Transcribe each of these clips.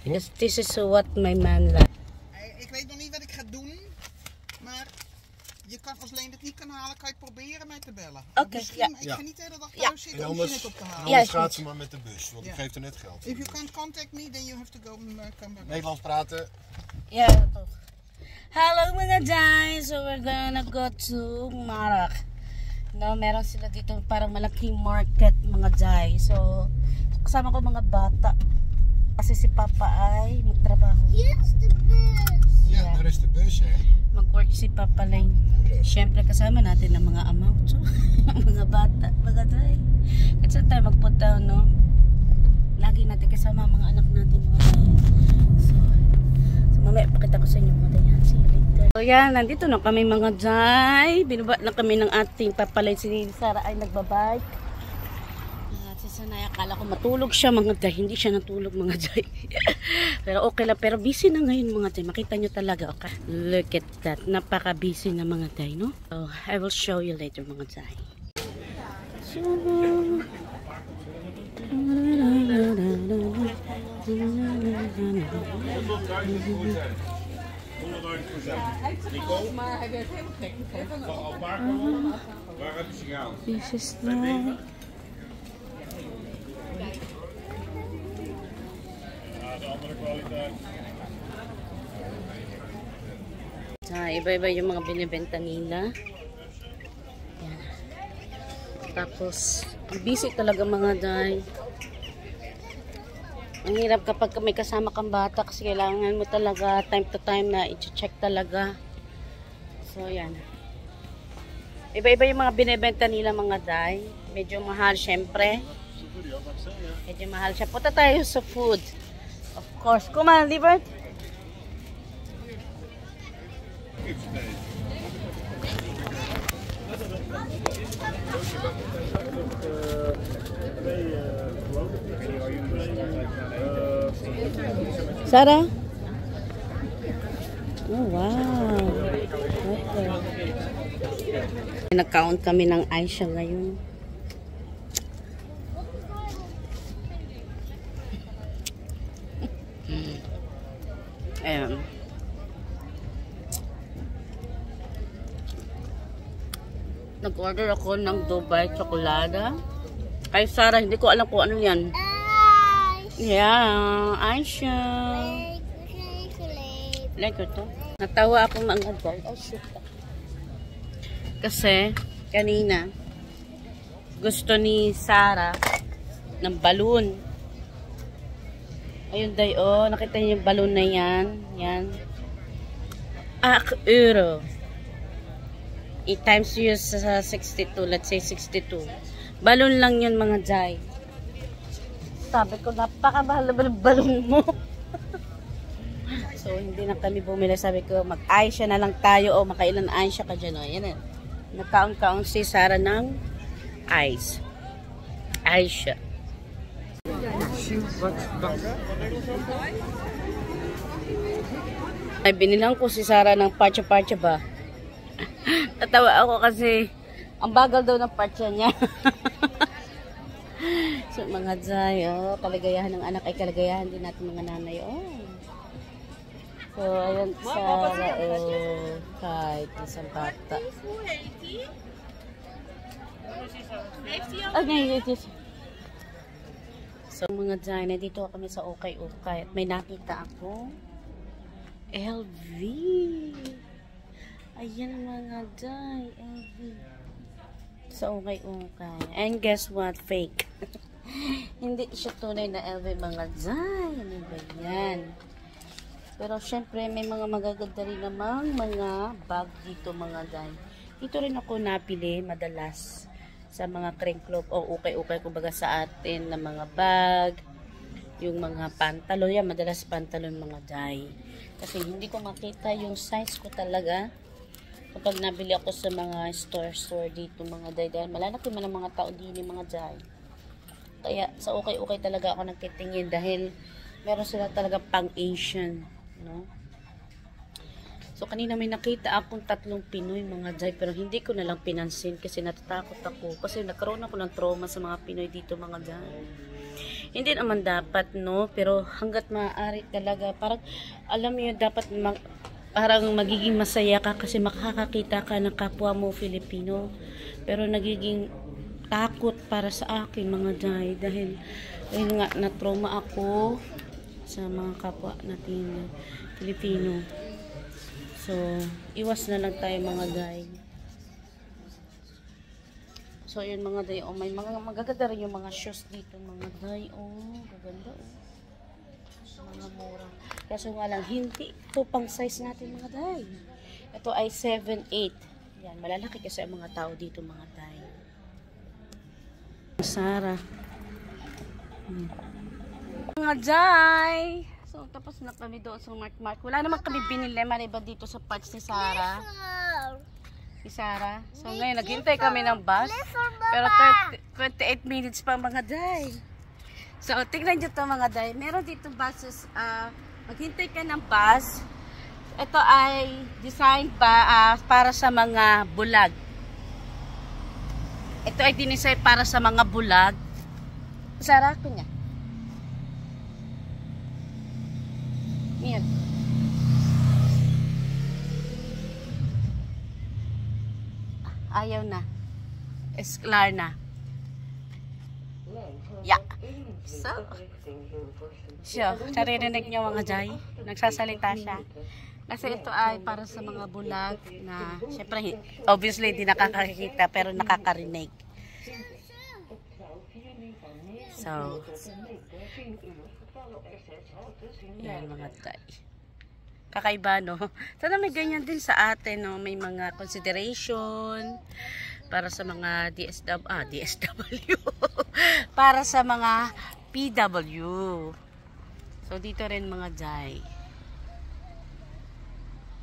Because this is what my man likes. Ik weet nog niet wat ik ga doen, maar je kan, als Leen het niet kan halen, kan je het proberen mij te bellen. Oké, ja. Ik ga niet de hele dag thuis zitten om je net op te halen. Anders gaat ze maar met de bus, want ik geef er net geld. If you can't contact me, then you have to go come back. Nederlands praten. Ja, toch. Hello mga Jai! So we're gonna go to Marak. No, meron sila dito parang malaking market mga Jai. So, kasama ko mga bata. Kasi si Papa ay magtrabaho. Here's the bus. Ja, daar is de bus hè. Mag-work si Papa Lane. Siyempre kasama natin ng mga amaw. So, mga bata, mga Jai. Kasi tayo magpunta, no? Lagi natin kasama mga anak natin mga Jai. So mamaya pakita ko sa inyo mga Jai. See you later. So yan, nandito na kami mga Jai. Binaba na kami ng ating Papa Lane. Si Sarah ay nagbabike. Sanay, akala ko matulog siya mga Jai. Hindi siya natulog mga Jai. Pero okay lang. Pero busy na ngayon mga Jai. Makita nyo talaga. Okay? Look at that. Napaka busy na mga Jai, no? So, I will show you later mga Jai. So, Maar hij werd helemaal gek. Waar heb je ze gehaald? this is now. Iba-iba yung mga binibenta nila. Yan. Tapos, busy talaga mga Jai. Ang hirap kapag may kasama kang bata kasi kailangan mo talaga time to time na i-check talaga. So, yan. Iba-iba yung mga binibenta nila mga Jai. Medyo mahal syempre. Medyo mahal siya. Punta tayo sa food. Of course. Come on, Libert. Sarah? Oh, wow. Okay. Nag-count kami ng Aisha ngayon. Ayan. Nag-order ako ng Dubai Chocolada. Kay Sarah, hindi ko alam kung ano yan. Yeah, Aisha. Like ito. Natawa ako mga Jai. Oh, shit. Kasi, kanina, gusto ni Sarah ng balloon. Ayun, Day, oh. Nakita niyo yung balloon na yan. Yan. €8. 8 times use sa 62. Let's say 62. Balloon lang yun, mga Jai. Sabi ko, napakamahal naman ang balloon mo. So, hindi na kami bumili. Sabi ko, mag-Aisha na lang tayo. O, makailan Aisha ka dyan. O, yan eh. Nagkaon-kaon si Sarah ng ice. Aisha. Ay, binilang ko si Sarah ng parcha-parcha ba? Tatawa ako kasi ang bagal daw ng parcha niya. So, mga Jai, oh, kaligayahan ng anak ay kaligayahan din natin mga nanay. Oh. So, ayan Sarah, oh, kahit isang bata. Okay, so, mga Jai, nandito kami sa Okay-Okay at may nakita ako. LV. Ayan mga Jai, LV. So, Okay-Okay. And guess what? Fake. Hindi siya tunay na LV mga Jai. Ano ba yan? Pero syempre may mga magaganda rin namang mga bag dito mga Jai. Dito rin ako napili madalas sa mga crinkle o Okay-Okay kumbaga sa atin na mga bag, yung mga pantalon. Yan, madalas pantalon mga Jai. Kasi hindi ko makita yung size ko talaga kapag nabili ako sa mga store dito mga Jai. Dahil malalaki man ang mga tao din mga Jai. Kaya sa Okay-Okay talaga ako nagtitingin dahil meron sila talaga pang Asian, no? So kanina may nakita akong 3 Pinoy mga Jai, pero hindi ko na lang pinansin kasi natatakot ako kasi nagkaroon ako ng trauma sa mga Pinoy dito mga Jai. Hindi naman dapat, no? Pero hanggat maaari talaga, parang, alam niyo, dapat parang magiging masaya ka kasi makakakita ka ng kapwa mo Filipino. Pero nagiging takot para sa akin, mga day. Dahil, ayun nga, na-trauma ako sa mga kapwa natin Filipino. So, iwas na lang tayo, mga day. So, yun mga day, oh, may mga magaganda rin yung mga shoes dito, mga day, oh, gaganda, oh. Mga mura. Kaso nga lang, hindi ito pang size natin, mga day. Ito ay 7'8". Yan, malalaki kasi ang mga tao dito, mga day. Sara. Mga day! So, tapos na kami doon sa Mark. Wala naman kami binili, maliban dito sa parts ni Sara. Si Sara. So ngayon, naghintay kami ng bus. Pero 28 minutes pa, mga day. So, tingnan nyo to, mga day. Meron dito buses. Maghintay ka ng bus. Ito ay designed para sa mga bulag. Ito ay dinesign para sa mga bulag. Sara, kunya. Yan. Ayaw na. Esklar na. Yeah. So, naririnig niyo, mga jay. Nagsasalita siya. Kasi ito ay para sa mga bulag na, syempre, obviously, hindi nakakakita pero nakakarinig. So, yan, mga jay. Kakaiba, no? Sana may ganyan din sa atin, no? May mga consideration para sa mga DSW. Para sa mga PW. So, dito rin, mga jay.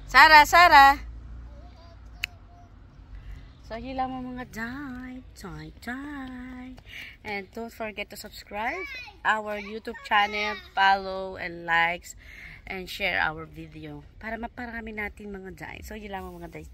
Sara! So, yun lang, mga jay. And don't forget to subscribe our YouTube channel, follow and likes, and share our video para maparami natin, mga day. So, yun lang, mga day.